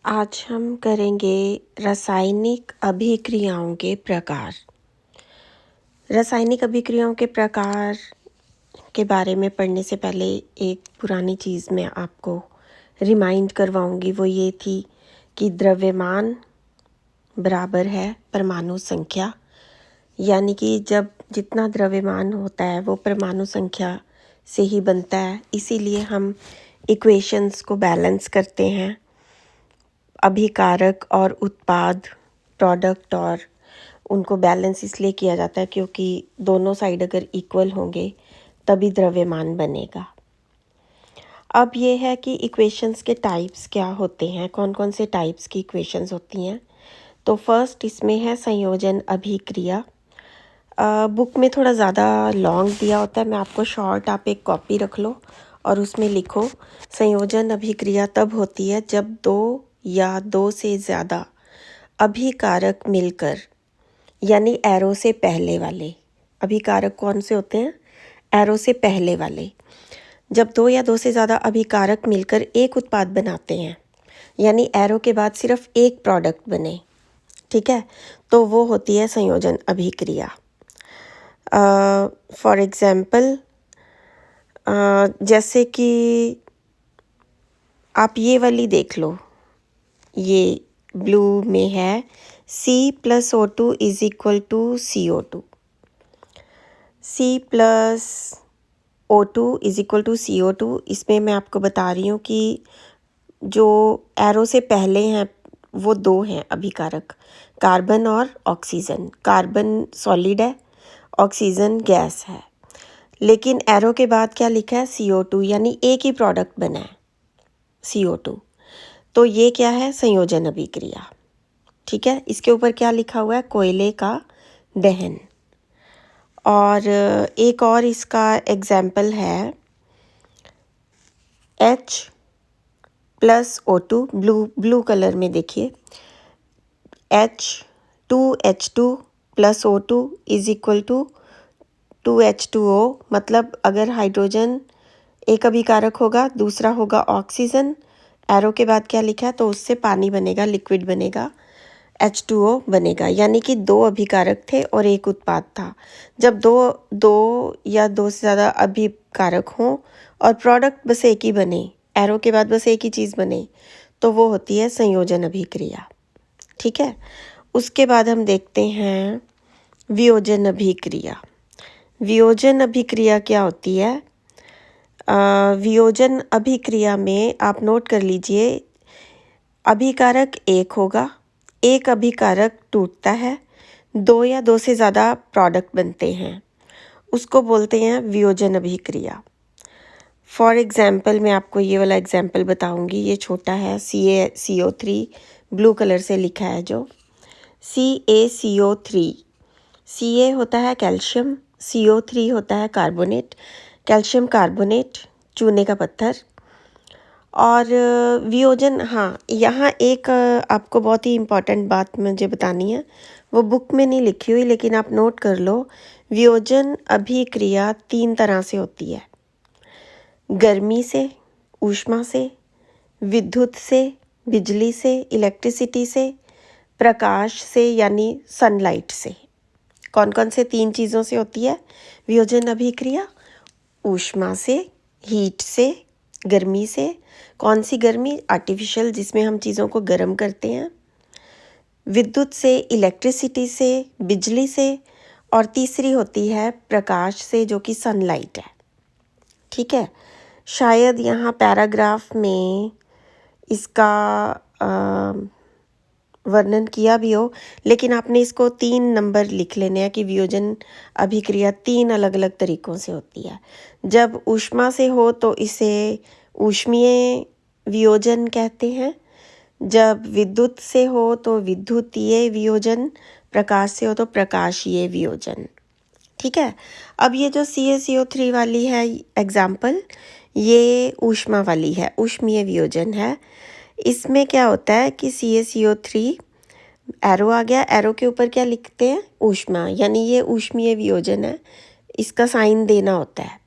आज हम करेंगे रासायनिक अभिक्रियाओं के प्रकार। रासायनिक अभिक्रियाओं के प्रकार के बारे में पढ़ने से पहले एक पुरानी चीज़ मैं आपको रिमाइंड करवाऊंगी। वो ये थी कि द्रव्यमान बराबर है परमाणु संख्या, यानी कि जब जितना द्रव्यमान होता है वो परमाणु संख्या से ही बनता है। इसीलिए हम इक्वेशंस को बैलेंस करते हैं। अभिकारक और उत्पाद प्रोडक्ट और उनको बैलेंस इसलिए किया जाता है क्योंकि दोनों साइड अगर इक्वल होंगे तभी द्रव्यमान बनेगा। अब ये है कि इक्वेशंस के टाइप्स क्या होते हैं, कौन कौन से टाइप्स की इक्वेशंस होती हैं। तो फर्स्ट इसमें है संयोजन अभिक्रिया। बुक में थोड़ा ज़्यादा लॉन्ग दिया होता है, मैं आपको शॉर्ट, आप एक कॉपी रख लो और उसमें लिखो संयोजन अभिक्रिया तब होती है जब दो या दो से ज़्यादा अभिकारक मिलकर, यानी एरो से पहले वाले अभिकारक कौन से होते हैं, एरो से पहले वाले, जब दो या दो से ज़्यादा अभिकारक मिलकर एक उत्पाद बनाते हैं, यानी एरो के बाद सिर्फ एक प्रोडक्ट बने, ठीक है, तो वो होती है संयोजन अभिक्रिया। फॉर एग्जाम्पल जैसे कि आप ये वाली देख लो, ये ब्लू में है C+O2 is equal to CO2। C+O2 is equal to CO2। इसमें मैं आपको बता रही हूँ कि जो एरो से पहले हैं वो दो हैं अभिकारक, कार्बन और ऑक्सीजन। कार्बन सॉलिड है, ऑक्सीजन गैस है, लेकिन एरो के बाद क्या लिखा है, CO2, यानी एक ही प्रोडक्ट बना है CO2। तो ये क्या है, संयोजन अभिक्रिया, ठीक है। इसके ऊपर क्या लिखा हुआ है, कोयले का दहन। और एक और इसका एग्जाम्पल है H+O2, ब्लू कलर में देखिए, H2H2 + O2 is equal to 2H2O। मतलब अगर हाइड्रोजन एक अभिकारक होगा, दूसरा होगा ऑक्सीजन, एरो के बाद क्या लिखा है, तो उससे पानी बनेगा, लिक्विड बनेगा, H2O बनेगा, यानी कि दो अभिकारक थे और एक उत्पाद था। जब दो या दो से ज़्यादा अभिकारक हों और प्रोडक्ट बस एक ही बने, एरो के बाद बस एक ही चीज़ बने, तो वो होती है संयोजन अभिक्रिया, ठीक है। उसके बाद हम देखते हैं वियोजन अभिक्रिया। वियोजन अभिक्रिया क्या होती है, वियोजन अभिक्रिया में आप नोट कर लीजिए, अभिकारक एक होगा, एक अभिकारक टूटता है, दो या दो से ज़्यादा प्रोडक्ट बनते हैं, उसको बोलते हैं वियोजन अभिक्रिया। फॉर एग्जाम्पल मैं आपको ये वाला एग्जाम्पल बताऊंगी, ये छोटा है, CaCO3 ब्लू कलर से लिखा है जो CaCO3। Ca होता है कैल्शियम, CO3 होता है कार्बोनेट, कैल्शियम कार्बोनेट, चूने का पत्थर। और वियोजन, हाँ, यहाँ एक आपको बहुत ही इम्पॉर्टेंट बात मुझे बतानी है, वो बुक में नहीं लिखी हुई लेकिन आप नोट कर लो। वियोजन अभिक्रिया तीन तरह से होती है, गर्मी से, ऊष्मा से, विद्युत से, बिजली से, इलेक्ट्रिसिटी से, प्रकाश से यानी सनलाइट से। कौन कौन से तीन चीज़ों से होती है वियोजन अभिक्रिया, ऊष्मा से, हीट से, गर्मी से। कौन सी गर्मी, आर्टिफिशियल, जिसमें हम चीज़ों को गर्म करते हैं, विद्युत से, इलेक्ट्रिसिटी से, बिजली से, और तीसरी होती है प्रकाश से जो कि सनलाइट है, ठीक है। शायद यहाँ पैराग्राफ में इसका वर्णन किया भी हो, लेकिन आपने इसको 3 नंबर लिख लेने हैं कि वियोजन अभिक्रिया 3 अलग अलग तरीक़ों से होती है। जब ऊष्मा से हो तो इसे ऊष्मीय वियोजन कहते हैं, जब विद्युत से हो तो विद्युतीय वियोजन, प्रकाश से हो तो प्रकाशीय वियोजन, ठीक है। अब ये जो CaCO3 वाली है एग्जाम्पल, ये ऊष्मा वाली है, ऊष्मीय वियोजन है। इसमें क्या होता है कि CaCO3 एरो आ गया, एरो के ऊपर क्या लिखते हैं, ऊष्मा, यानी ये ऊष्मीय वियोजन है, इसका साइन देना होता है।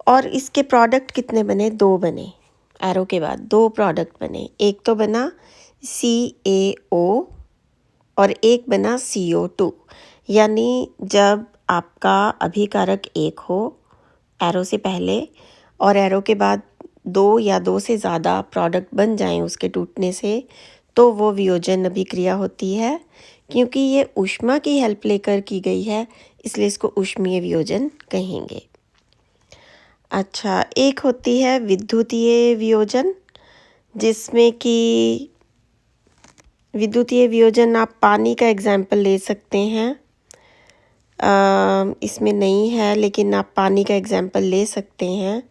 और इसके प्रोडक्ट कितने बने, दो बने, एरो के बाद दो प्रोडक्ट बने, एक तो बना CaO और एक बना CO2। यानी जब आपका अभिकारक एक हो एरो से पहले और एरो के बाद दो या दो से ज़्यादा प्रोडक्ट बन जाएं उसके टूटने से, तो वो वियोजन अभिक्रिया होती है। क्योंकि ये ऊष्मा की हेल्प लेकर की गई है, इसलिए इसको ऊष्मीय वियोजन कहेंगे। अच्छा, एक होती है विद्युतीय वियोजन, जिसमें कि विद्युतीय वियोजन आप पानी का एग्जाम्पल ले सकते हैं। इसमें नहीं है, लेकिन आप पानी का एग्जाम्पल ले सकते हैं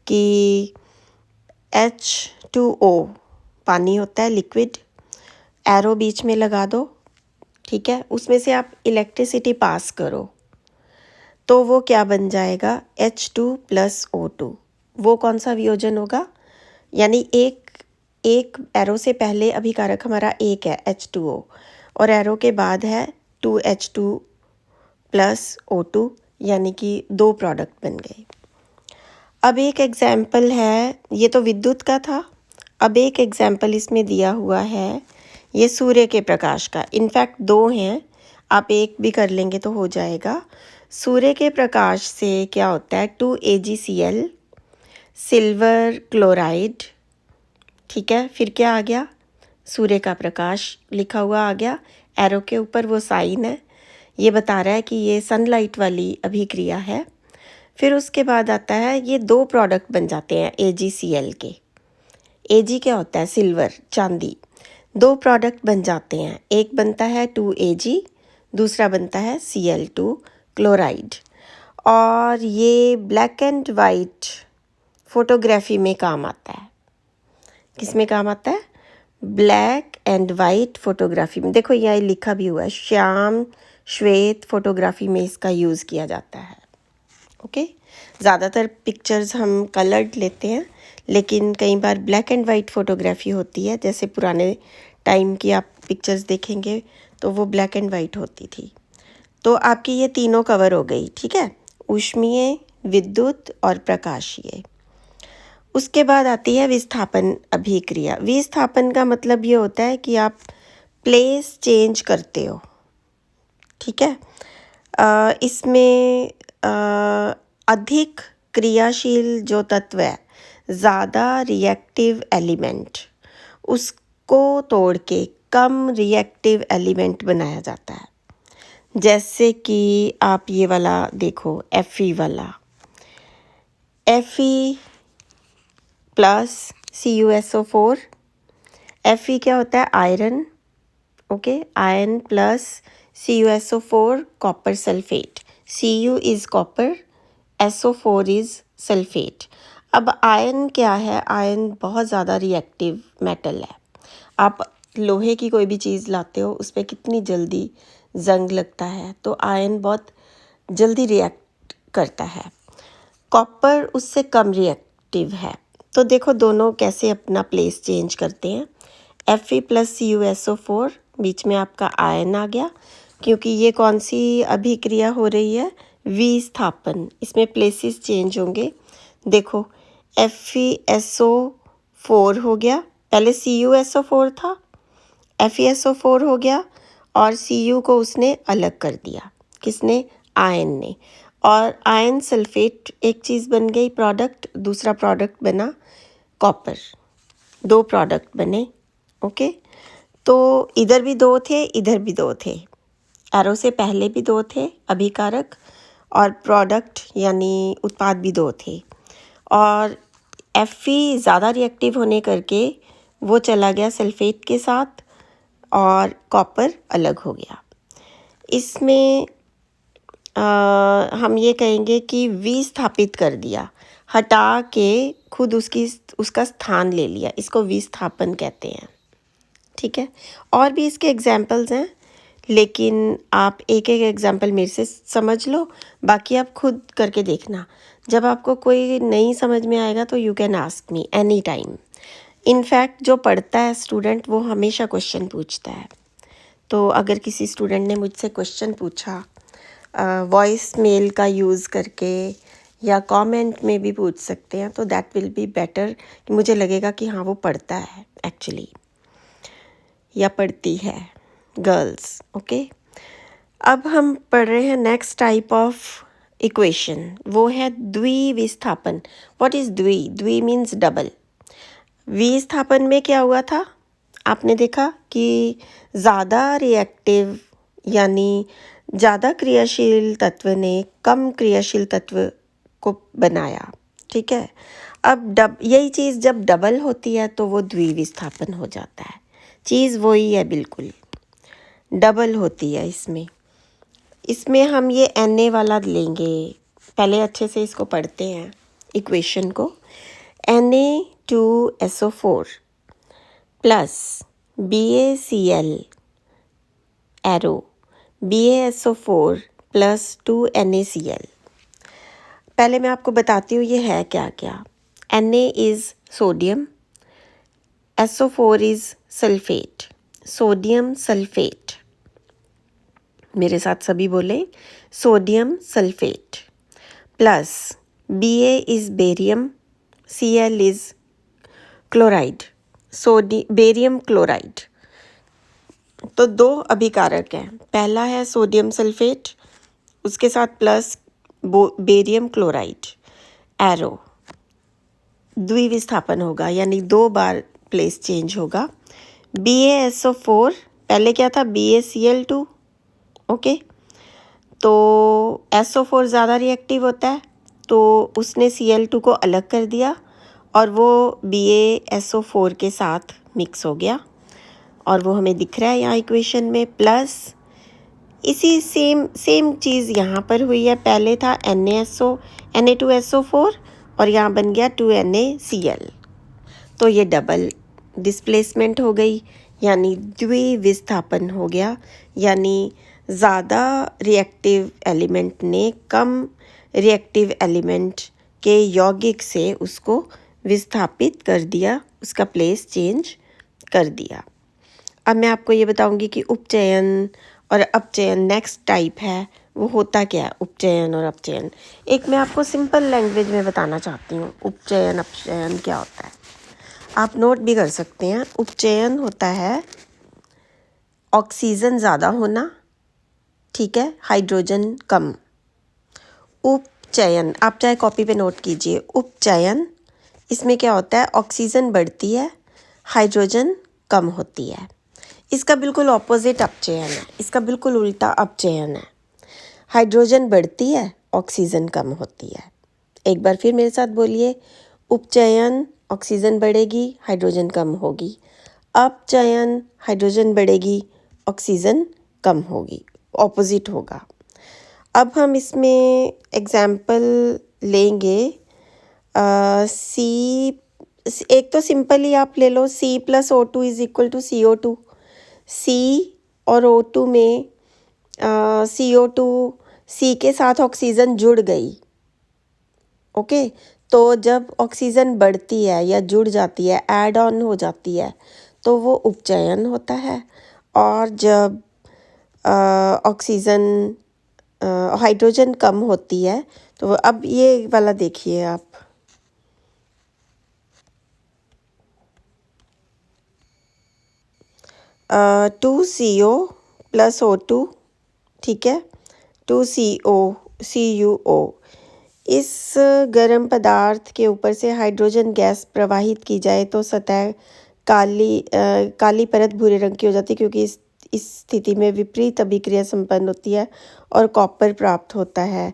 कि H2O पानी होता है, लिक्विड। एरो बीच में लगा दो, ठीक है, उसमें से आप इलेक्ट्रिसिटी पास करो तो वो क्या बन जाएगा, H2+O2। वो कौन सा वियोजन होगा, यानी एक एरो से पहले अभिकारक हमारा एक है H2O और एरो के बाद है 2H2+O2, यानी कि दो प्रोडक्ट बन गए। अब एक एग्जाम्पल है, ये तो विद्युत का था। अब एक एग्जाम्पल इसमें दिया हुआ है, ये सूर्य के प्रकाश का। इनफैक्ट दो हैं, आप एक भी कर लेंगे तो हो जाएगा। सूर्य के प्रकाश से क्या होता है, 2AgCl, सिल्वर क्लोराइड, ठीक है। फिर क्या आ गया, सूर्य का प्रकाश लिखा हुआ आ गया, एरो के ऊपर वो साइन है, ये बता रहा है कि ये सनलाइट वाली अभिक्रिया है। फिर उसके बाद आता है, ये दो प्रोडक्ट बन जाते हैं AgCl के। Ag क्या होता है, सिल्वर, चांदी। दो प्रोडक्ट बन जाते हैं, एक बनता है 2Ag, दूसरा बनता है Cl2 क्लोराइड। और ये ब्लैक एंड वाइट फोटोग्राफी में काम आता है। किस में काम आता है, ब्लैक एंड वाइट फोटोग्राफी में। देखो यहाँ लिखा भी हुआ है, श्याम श्वेत फोटोग्राफी में इसका यूज़ किया जाता है। ओके, ज़्यादातर पिक्चर्स हम कलर्ड लेते हैं, लेकिन कई बार ब्लैक एंड वाइट फोटोग्राफी होती है। जैसे पुराने टाइम की आप पिक्चर्स देखेंगे तो वो ब्लैक एंड वाइट होती थी। तो आपकी ये तीनों कवर हो गई, ठीक है, ऊष्मीय, विद्युत और प्रकाशीय। उसके बाद आती है विस्थापन अभिक्रिया। विस्थापन का मतलब ये होता है कि आप प्लेस चेंज करते हो, ठीक है। इसमें अधिक क्रियाशील जो तत्व है, ज़्यादा रिएक्टिव एलिमेंट, उसको तोड़ के कम रिएक्टिव एलिमेंट बनाया जाता है। जैसे कि आप ये वाला देखो, Fe वाला, Fe+CuSO4। Fe क्या होता है, iron, okay, iron plus CuSO4 copper sulphate. Cu is copper, SO4 is sulphate. अब आयरन क्या है, आयरन बहुत ज़्यादा रिएक्टिव मेटल है। आप लोहे की कोई भी चीज़ लाते हो, उस पर कितनी जल्दी जंग लगता है, तो आयरन बहुत जल्दी रिएक्ट करता है। कॉपर उससे कम रिएक्टिव है। तो देखो दोनों कैसे अपना प्लेस चेंज करते हैं। Fe+CuSO4, बीच में आपका आयन आ गया, क्योंकि ये कौन सी अभिक्रिया हो रही है, विस्थापन। इसमें प्लेसेस चेंज होंगे। देखो FeSO4 हो गया, पहले CuSO4 था, FeSO4 हो गया और Cu को उसने अलग कर दिया, किसने, आयन ने। और आयन सल्फेट एक चीज़ बन गई प्रोडक्ट, दूसरा प्रोडक्ट बना कॉपर, दो प्रोडक्ट बने। ओके, तो इधर भी दो थे, इधर भी दो थे, एरो से पहले भी दो थे अभिकारक, और प्रोडक्ट यानी उत्पाद भी दो थे। और Fe ज़्यादा रिएक्टिव होने करके वो चला गया सल्फेट के साथ और कॉपर अलग हो गया। इसमें हम ये कहेंगे कि विस्थापित कर दिया, हटा के खुद उसका स्थान ले लिया, इसको विस्थापन कहते हैं, ठीक है। और भी इसके एग्जाम्पल्स हैं, लेकिन आप एक एक एग्जाम्पल मेरे से समझ लो, बाकी आप खुद करके देखना। जब आपको कोई नहीं समझ में आएगा तो you can ask me any time. In fact जो पढ़ता है स्टूडेंट, वो हमेशा क्वेश्चन पूछता है। तो अगर किसी स्टूडेंट ने मुझसे क्वेश्चन पूछा वॉइस मेल का यूज़ करके या कमेंट में भी पूछ सकते हैं, तो दैट विल बी बेटर, कि मुझे लगेगा कि हाँ वो पढ़ता है एक्चुअली। या पढ़ती है, गर्ल्स। ओके, अब हम पढ़ रहे हैं नेक्स्ट टाइप ऑफ इक्वेशन, वो है द्विविस्थापन। व्हाट इज द्वि मीन्स डबल। विस्थापन में क्या हुआ था, आपने देखा कि ज़्यादा रिएक्टिव यानी ज़्यादा क्रियाशील तत्व ने कम क्रियाशील तत्व को बनाया। ठीक है, अब यही चीज़ जब डबल होती है तो वो द्विविस्थापन हो जाता है। चीज़ वही है, बिल्कुल डबल होती है। इसमें हम ये Na वाला लेंगे। पहले अच्छे से इसको पढ़ते हैं इक्वेशन को। Na2SO4 plus BaCl arrow BaSO4 plus 2NaCl। पहले मैं आपको बताती हूँ ये है क्या क्या। Na is sodium, SO4 is sulphate, sodium sulphate. मेरे साथ सभी बोले, sodium sulphate plus Ba is barium, Cl is chloride, barium chloride. तो दो अभिकारक हैं, पहला है सोडियम सल्फेट, उसके साथ प्लस बेरियम क्लोराइड, एरो द्विविस्थापन होगा, यानी 2 बार प्लेस चेंज होगा। BaSO4 पहले क्या था, BaCl2। ओके, तो SO4 ज़्यादा रिएक्टिव होता है तो उसने Cl2 को अलग कर दिया और वो BaSO4 के साथ मिक्स हो गया और वो हमें दिख रहा है यहाँ इक्वेशन में। प्लस इसी सेम चीज़ यहाँ पर हुई है, पहले था Na2SO4 और यहाँ बन गया 2NaCl, तो ये डबल डिस्प्लेसमेंट हो गई, यानी द्विविस्थापन हो गया, यानी ज़्यादा रिएक्टिव एलिमेंट ने कम रिएक्टिव एलिमेंट के यौगिक से उसको विस्थापित कर दिया, उसका प्लेस चेंज कर दिया। अब मैं आपको ये बताऊंगी कि उपचयन और अपचयन नेक्स्ट टाइप है, वो होता क्या है उपचयन और अपचयन। एक मैं आपको सिंपल लैंग्वेज में बताना चाहती हूँ उपचयन अपचयन क्या होता है, आप नोट भी कर सकते हैं। उपचयन होता है ऑक्सीजन ज़्यादा होना, ठीक है, हाइड्रोजन कम। उपचयन आप चाहे कॉपी पे नोट कीजिए। उपचयन इसमें क्या होता है, ऑक्सीजन बढ़ती है, हाइड्रोजन कम होती है। इसका बिल्कुल ऑपोजिट अपचयन है, इसका बिल्कुल उल्टा अपचयन है। हाइड्रोजन बढ़ती है, ऑक्सीजन कम होती है। एक बार फिर मेरे साथ बोलिए, उपचयन ऑक्सीजन बढ़ेगी, हाइड्रोजन कम होगी। अपचयन हाइड्रोजन बढ़ेगी, ऑक्सीजन कम होगी, ऑपोजिट होगा। अब हम इसमें एग्जाम्पल लेंगे। एक तो सिंपल ही आप ले लो, C+O2 is equal to CO2। C और O2 में CO2 C के साथ ऑक्सीजन जुड़ गई। ओके, तो जब ऑक्सीजन बढ़ती है या जुड़ जाती है, ऐड ऑन हो जाती है, तो वो उपचयन होता है। और जब ऑक्सीजन हाइड्रोजन कम होती है तो अब ये वाला देखिए आप, टू CO प्लस O2, ठीक है, 2CO CuO। इस गर्म पदार्थ के ऊपर से हाइड्रोजन गैस प्रवाहित की जाए तो सतह काली परत भूरे रंग की हो जाती है, क्योंकि इस स्थिति में विपरीत अभिक्रिया संपन्न होती है और कॉपर प्राप्त होता है।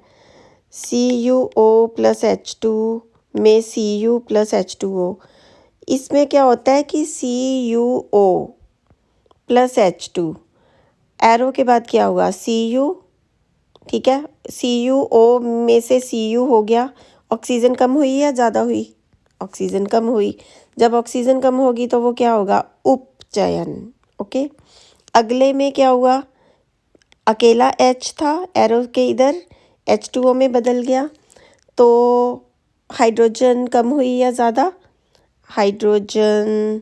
CuO प्लस H2 में Cu प्लस H2O, इसमें क्या होता है कि CuO प्लस H2, एरो के बाद क्या हुआ Cu, ठीक है, CuO में से Cu हो गया, ऑक्सीजन कम हुई या ज़्यादा हुई, ऑक्सीजन कम हुई। जब ऑक्सीजन कम होगी तो वो क्या होगा, उपचयन। ओके, अगले में क्या हुआ, अकेला H था, एरो के इधर H2O में बदल गया, तो हाइड्रोजन कम हुई या ज़्यादा, हाइड्रोजन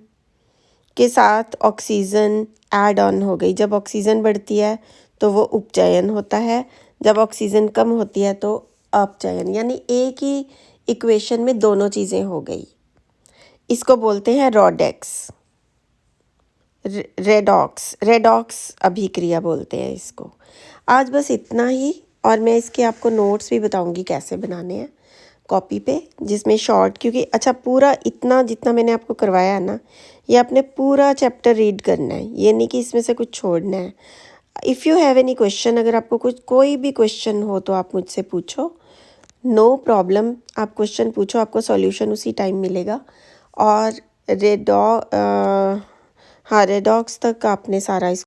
के साथ ऑक्सीजन ऐड ऑन हो गई। जब ऑक्सीजन बढ़ती है तो वो उपचयन होता है, जब ऑक्सीजन कम होती है तो अपचयन, यानी एक ही इक्वेशन में दोनों चीज़ें हो गई। इसको बोलते हैं रॉडेक्स। रेडॉक्स अभिक्रिया बोलते हैं इसको। आज बस इतना ही, और मैं इसके आपको नोट्स भी बताऊंगी कैसे बनाने हैं कॉपी पे, जिसमें शॉर्ट, क्योंकि अच्छा पूरा इतना जितना मैंने आपको करवाया है ना, ये आपने पूरा चैप्टर रीड करना है, ये नहीं कि इसमें से कुछ छोड़ना है। If you have any question, अगर आपको कुछ कोई भी क्वेश्चन हो तो आप मुझसे पूछो, नो प्रॉब्लम, आप क्वेश्चन पूछो, आपको सॉल्यूशन उसी टाइम मिलेगा। और हाँ, रेडॉक्स तक आपने सारा